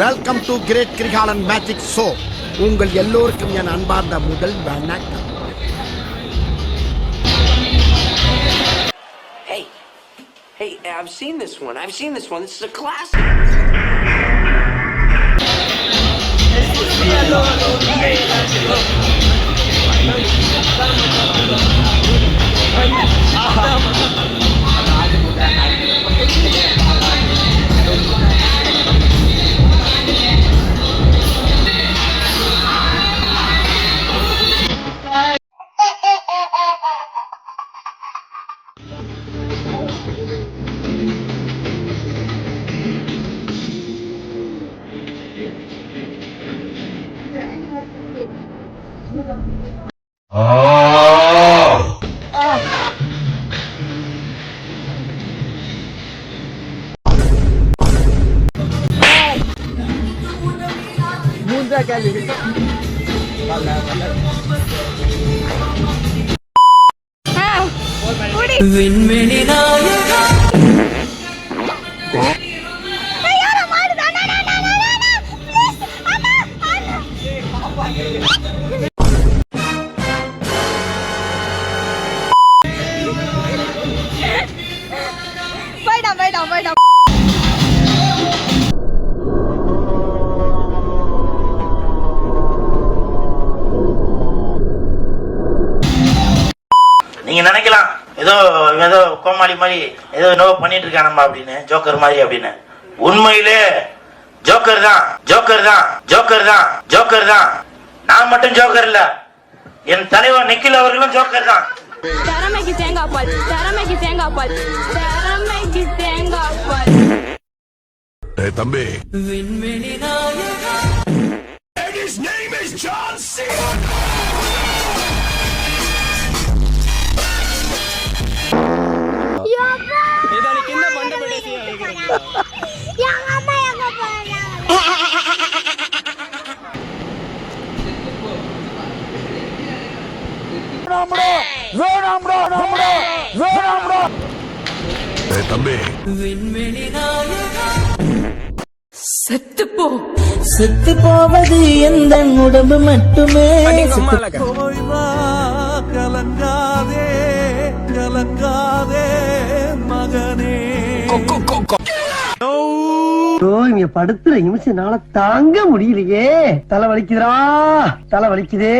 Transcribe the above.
Welcome to great Kirikalan magic show. உங்கள் எல்லோருக்கும் என் அன்பார்ந்த முதல் வணக்கம். Hey, I've seen this one. This is a classic. விண்வெளி நாயகா நீங்க நினைக்கலாம் ஏதோ ஏதோ கோமாளி மாதிரி ஏதோ என்னவோ பண்ணிட்டு இருக்கானம்மா அப்படின்னு, ஜோக்கர் மாதிரி அப்படின்னு. உண்மையிலே ஜோக்கர் தான், ஜோக்கர் தான், ஜோக்கர் தான், ஜோக்கர் தான். நான் மட்டும் ஜோக்கர் இல்ல, என் தலைவர் நிக்கில் அவர்களும் ஜோக்கர் தான். திறமைக்கு தேங்காய் பால், திறமைக்கு தேங்காய் பால், திறமைக்கு தேங்காய் பால். தம்பி, விண்வெளி நாயகா his name is John C. தம்பி, விண்வெளி நாயகா செத்துப்போ, செத்து போவது எந்த உடம்பு மட்டுமே. கலங்காதே கலங்காதே மகனே. இங்க படுத்துற நிமிஷம்னால தாங்க முடியலையே. தலை வலிக்குதுடா, தலை வலிக்குதே.